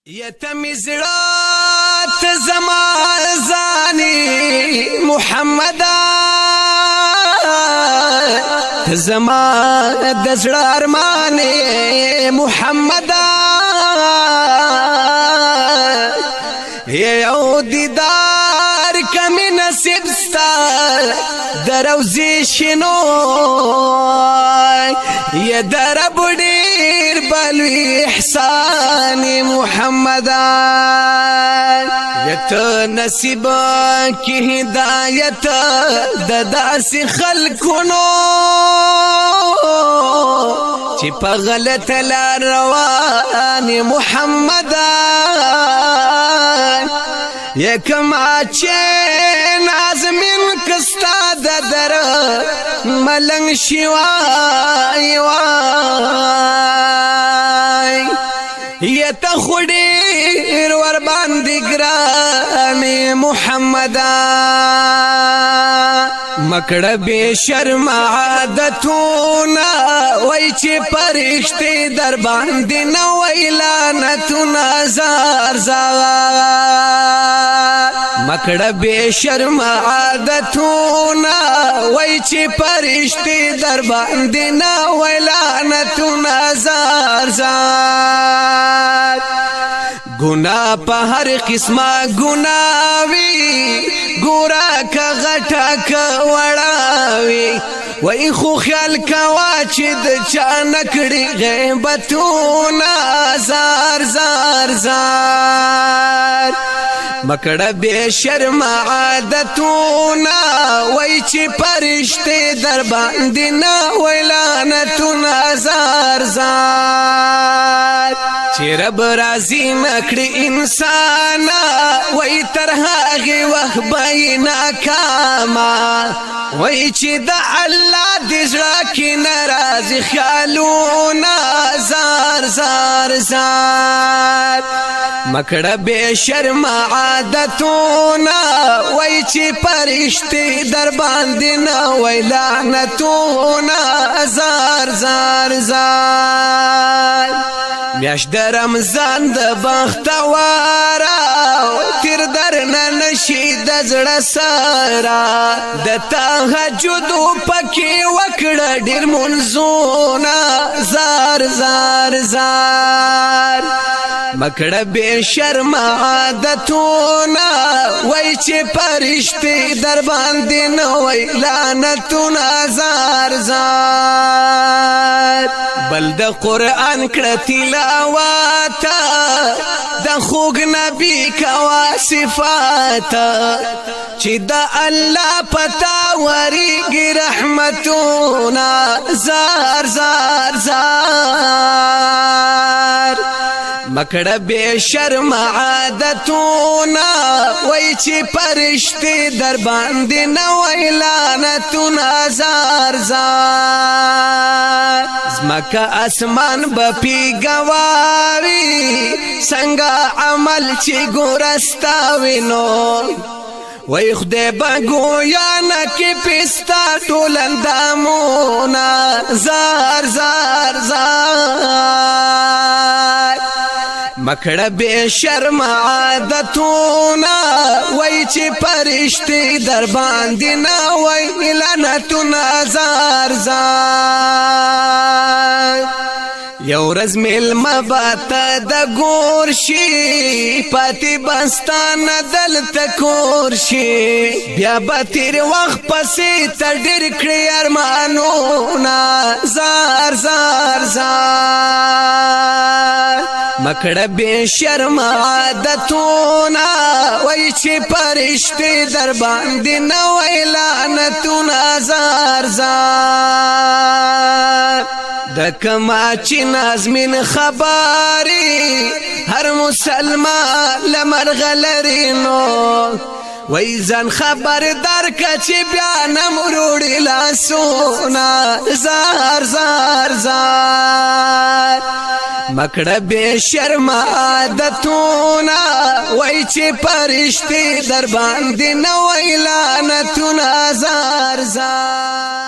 یتمی زړه ته زما زانی محمد ته زما د زړه ارمان محمد یو دیدار کمی نصیب ستا دروزی شنو یا درب ډیر بلوی احسان محمد یت نصیب کی ہدایت دداس خلقونو چی پا غلط لار روان محمد یکم آچین آزمین کستا ددر ملنگ شوائی وائی یتا خودیر وربان دیگرانی محمد مکڑ بے شرم عادتونا وی چی پرشتی در باندی نوی لانتونا زار زار مکڑ بے شرم عادتونا وی چی پرشتی در باندی نوی لانتونا زار زار گناہ پا ہر قسمہ گناوی گورا کا غٹا کا وڑاوی وی خو خیال کوا چی د چانکڑی غیبتونا زار زار زار مکڑ بے شرم عادتونا وی چی پرشتے در باندینا وی لانتونا زار زار چی رب رازی نکڑی انسانا وی ترہاگی وقت بای ناکاما وی چی دا اللہ دزرا کی نرازی خیالونا زار زار زار مکڑ بے شرم عادتونا وی چی پرشتی در باندینا وی لعنتونا زار زار زار میاش در رمضان د بختوارا تیر در ننشی د زړه سارا د تهجد پکې وکړه ډیر منځونه زار زار زار مکړه بے شرم عادتونا وای چې پرشتي در باندې نو وای لعنتونه زار زار بل د قران کړه تلاوت د خوګ نبی کوا صفات چې د الله پتا وريږي رحمتونه زار زار زار مکڑ بے شرم عادتونا وی چی پرشتی در باندی نوی لانتونا زار زار زمکا اسمان بپی گواوی سنگا عمل چی گورستاوی نو وی خدای بگویا نکی پستا ټولندامونا زار زار زار مکڑ بے شرم عادتونا وی چی پرشتی در باندینا وی لعنتونا زار زار یو رز ملم باتا دا گورشی پاتی بستان دل تکورشی بیا با تیر وقت پسی تا ڈر کری ارمانونا زار زار زار مکڑ بے شرم عادتونا وی چی پرشتی در باندینا وی لعنتونا زار زار دکما چی نازمین خباری هر مسلمان لمرغلرینو وی زن خبردار کچی بیانم روڑی لاسونا زار زار زار مکڑ بے شرم عادتونا وی چی پرشتی در باندی نوی لعنتونا زار زار